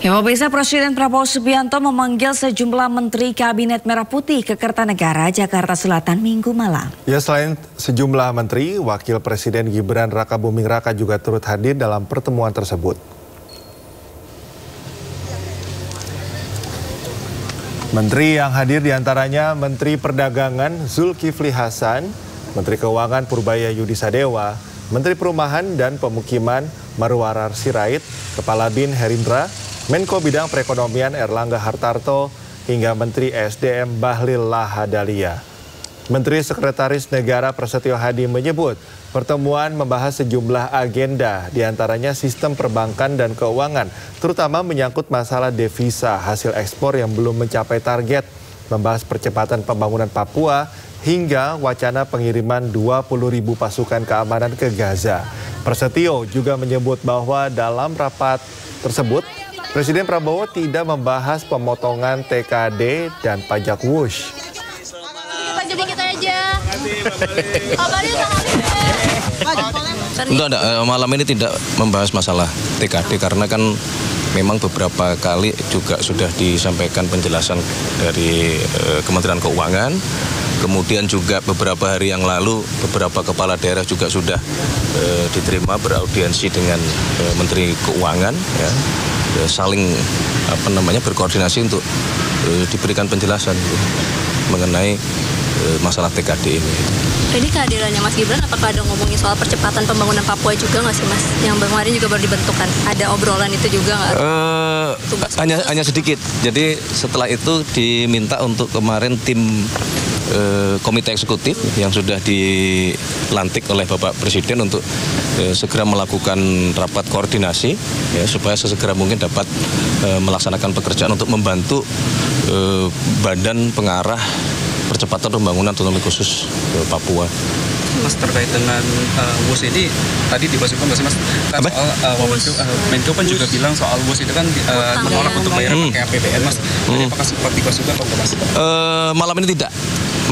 Ya, pemirsa, Presiden Prabowo Subianto memanggil sejumlah Menteri Kabinet Merah Putih ke Kertanegara, Jakarta Selatan Minggu malam. Ya, selain sejumlah menteri, Wakil Presiden Gibran Rakabuming Raka juga turut hadir dalam pertemuan tersebut. Menteri yang hadir diantaranya Menteri Perdagangan Zulkifli Hasan, Menteri Keuangan Purbaya Yudi Sadewa, Menteri Perumahan dan Pemukiman Marwarar Sirait, Kepala BIN Herindra, Menko Bidang Perekonomian Erlangga Hartarto, hingga Menteri SDM Bahlil Lahadalia. Menteri Sekretaris Negara Prasetyo Hadi menyebut pertemuan membahas sejumlah agenda, diantaranya sistem perbankan dan keuangan, terutama menyangkut masalah devisa hasil ekspor yang belum mencapai target, membahas percepatan pembangunan Papua, hingga wacana pengiriman 20.000 pasukan keamanan ke Gaza. Prasetyo juga menyebut bahwa dalam rapat tersebut, Presiden Prabowo tidak membahas pemotongan TKD dan pajak wush. Sedikit aja. Enggak, malam ini tidak membahas masalah TKD karena kan memang beberapa kali juga sudah disampaikan penjelasan dari Kementerian Keuangan. Kemudian juga beberapa hari yang lalu beberapa kepala daerah juga sudah diterima beraudiensi dengan Menteri Keuangan, ya, saling berkoordinasi untuk diberikan penjelasan mengenai masalah TKD ini. Ini kehadirannya Mas Gibran, apakah ada ngomongin soal percepatan pembangunan Papua juga nggak sih, Mas? Yang kemarin juga baru dibentukkan. Ada obrolan itu juga nggak? Hanya sedikit. Jadi setelah itu diminta untuk kemarin tim komite eksekutif yang sudah dilantik oleh Bapak Presiden untuk segera melakukan rapat koordinasi, ya, supaya sesegera mungkin dapat melaksanakan pekerjaan untuk membantu badan pengarah percepatan pembangunan otonomi khusus Papua. Mas, terkait dengan WUS ini tadi dibahaskan Mas, kan soal Menko kan juga bilang soal WUS itu kan menolak untuk bayar pakai APBN, Mas. Apakah sempat dibahas juga Mas?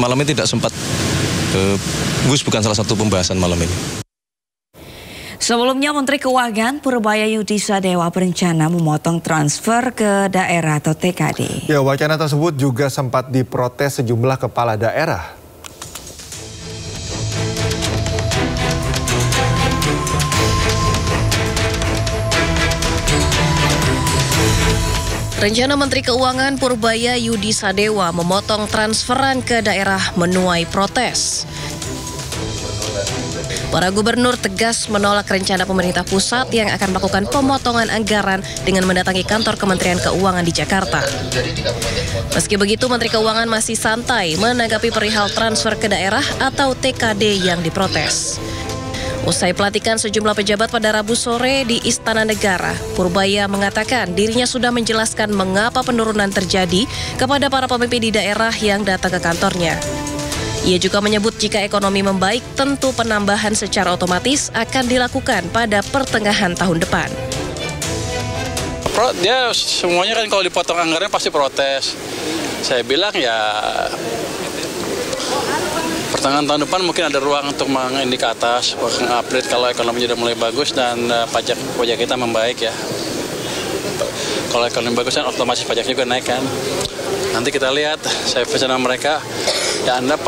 Malam ini tidak sempat. WUS bukan salah satu pembahasan malam ini. Sebelumnya, Menteri Keuangan Purbaya Yudi Sadewa berencana memotong transfer ke daerah atau TKD. Ya, wacana tersebut juga sempat diprotes sejumlah kepala daerah. Rencana Menteri Keuangan Purbaya Yudi Sadewa memotong transferan ke daerah menuai protes. Para gubernur tegas menolak rencana pemerintah pusat yang akan melakukan pemotongan anggaran dengan mendatangi kantor Kementerian Keuangan di Jakarta. Meski begitu, Menteri Keuangan masih santai menanggapi perihal transfer ke daerah atau TKD yang diprotes. Usai pelantikan sejumlah pejabat pada Rabu sore di Istana Negara, Purbaya mengatakan dirinya sudah menjelaskan mengapa penurunan terjadi kepada para pemimpin di daerah yang datang ke kantornya. Ia juga menyebut jika ekonomi membaik, tentu penambahan secara otomatis akan dilakukan pada pertengahan tahun depan. Dia semuanya kan kalau dipotong anggarannya pasti protes. Saya bilang ya pertengahan tahun depan mungkin ada ruang untuk mengindik ke atas, mengupgrade kalau ekonomi sudah mulai bagus dan pajak kita membaik, ya. Kalau ekonomi bagus kan otomatis pajak juga naik kan. Nanti kita lihat, saya pesan sama mereka, ya Anda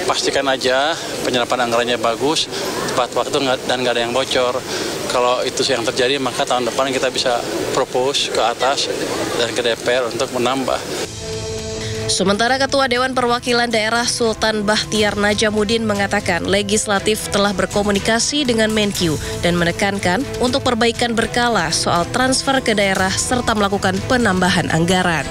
pastikan aja penyerapan anggarannya bagus, tepat waktu dan nggak ada yang bocor. Kalau itu yang terjadi, maka tahun depan kita bisa propose ke atas dan ke DPR untuk menambah. Sementara Ketua Dewan Perwakilan Daerah Sultan Bahtiar Najamuddin mengatakan legislatif telah berkomunikasi dengan Menkyu dan menekankan untuk perbaikan berkala soal transfer ke daerah serta melakukan penambahan anggaran.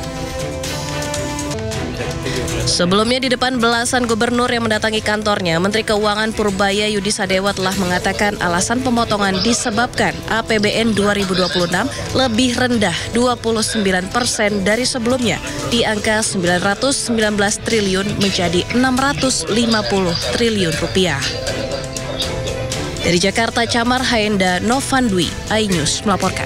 Sebelumnya di depan belasan gubernur yang mendatangi kantornya, Menteri Keuangan Purbaya Yudi Sadewa telah mengatakan alasan pemotongan disebabkan APBN 2026 lebih rendah 29% dari sebelumnya, di angka 919 triliun menjadi 650 triliun rupiah. Dari Jakarta, Camar Haenda Novandwi, iNews melaporkan.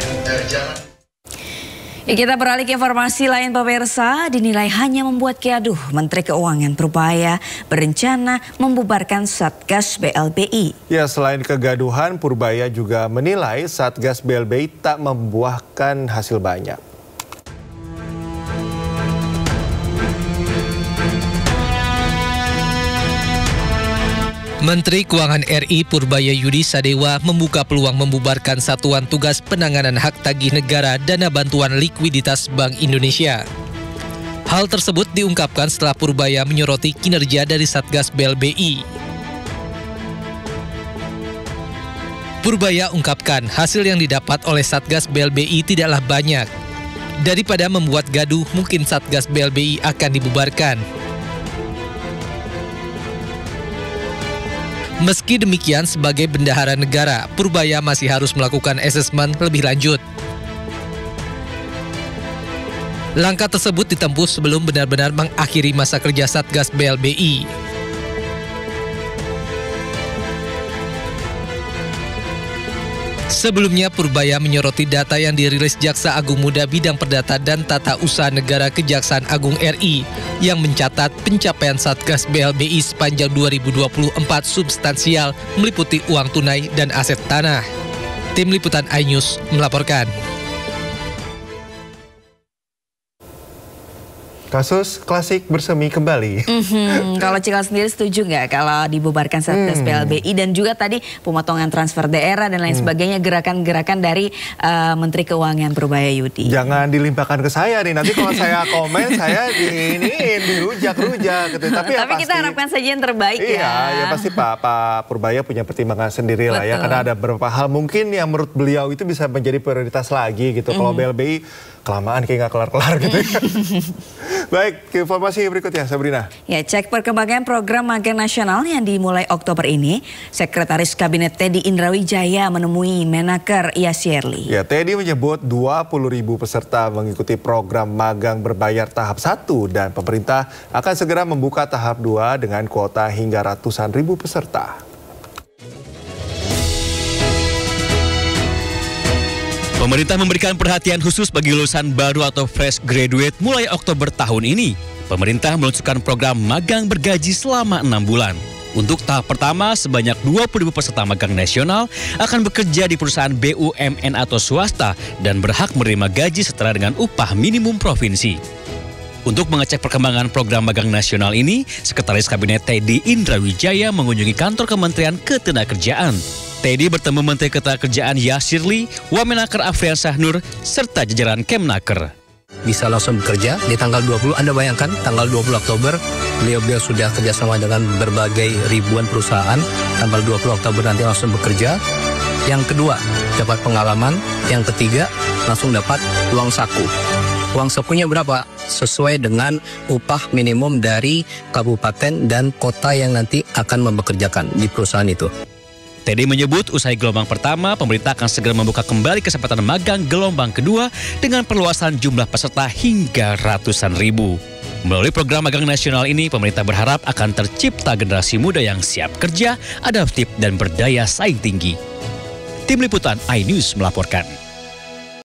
Ya, kita beralih ke informasi lain, pemirsa. Dinilai hanya membuat gaduh, Menteri Keuangan Purbaya berencana membubarkan Satgas BLBI. Ya, selain kegaduhan, Purbaya juga menilai Satgas BLBI tak membuahkan hasil banyak. Menteri Keuangan RI Purbayayudi Sadewa membuka peluang membubarkan Satuan Tugas Penanganan Hak Tagih Negara Dana Bantuan Likuiditas Bank Indonesia. Hal tersebut diungkapkan setelah Purbaya menyoroti kinerja dari Satgas BLBI. Purbaya ungkapkan hasil yang didapat oleh Satgas BLBI tidaklah banyak. Daripada membuat gaduh, mungkin Satgas BLBI akan dibubarkan. Meski demikian, sebagai bendahara negara, Purbaya masih harus melakukan asesmen lebih lanjut. Langkah tersebut ditempuh sebelum benar-benar mengakhiri masa kerja Satgas BLBI. Sebelumnya, Purbaya menyoroti data yang dirilis Jaksa Agung Muda Bidang Perdata dan Tata Usaha Negara Kejaksaan Agung RI yang mencatat pencapaian Satgas BLBI sepanjang 2024 substansial meliputi uang tunai dan aset tanah. Tim Liputan iNews melaporkan. Kasus klasik bersemi kembali. Kalau Cikal sendiri setuju nggak kalau dibubarkan Satgas BLBI dan juga tadi pemotongan transfer daerah dan lain sebagainya, gerakan-gerakan dari Menteri Keuangan Purbayayudi? Jangan dilimpahkan ke saya nih, nanti kalau saya komen saya dirujak-rujak gitu. Tapi ya kita harapkan saja yang terbaik ya pasti Pak Purbaya punya pertimbangan sendiri lah ya, karena ada beberapa hal mungkin yang menurut beliau itu bisa menjadi prioritas lagi gitu. Kalau BLBI kelamaan kayak nggak kelar-kelar gitu. Baik, ke informasi berikutnya Sabrina. Ya, cek perkembangan program magang nasional yang dimulai Oktober ini. Sekretaris Kabinet Teddy Indrawijaya menemui Menaker Yasirli. Ya, Teddy menyebut 20.000 peserta mengikuti program magang berbayar tahap 1 dan pemerintah akan segera membuka tahap 2 dengan kuota hingga ratusan ribu peserta. Pemerintah memberikan perhatian khusus bagi lulusan baru atau fresh graduate mulai Oktober tahun ini. Pemerintah meluncurkan program magang bergaji selama 6 bulan. Untuk tahap pertama, sebanyak 20.000 peserta magang nasional akan bekerja di perusahaan BUMN atau swasta dan berhak menerima gaji setara dengan upah minimum provinsi. Untuk mengecek perkembangan program magang nasional ini, Sekretaris Kabinet Teddy Indrawijaya mengunjungi kantor Kementerian Ketenagakerjaan. Teddy bertemu Menteri Ketenagakerjaan Yasirli, Wamenaker Afrian Sahnur, serta jajaran Kemnaker. Bisa langsung bekerja di tanggal 20, Anda bayangkan tanggal 20 Oktober, beliau sudah kerjasama dengan berbagai ribuan perusahaan, tanggal 20 Oktober nanti langsung bekerja. Yang kedua, dapat pengalaman. Yang ketiga, langsung dapat uang saku. Uang sakunya berapa? Sesuai dengan upah minimum dari kabupaten dan kota yang nanti akan mempekerjakan di perusahaan itu. Teddy menyebut usai gelombang pertama, pemerintah akan segera membuka kembali kesempatan magang gelombang kedua dengan perluasan jumlah peserta hingga ratusan ribu. Melalui program magang nasional ini, pemerintah berharap akan tercipta generasi muda yang siap kerja, adaptif, dan berdaya saing tinggi. Tim Liputan iNews melaporkan.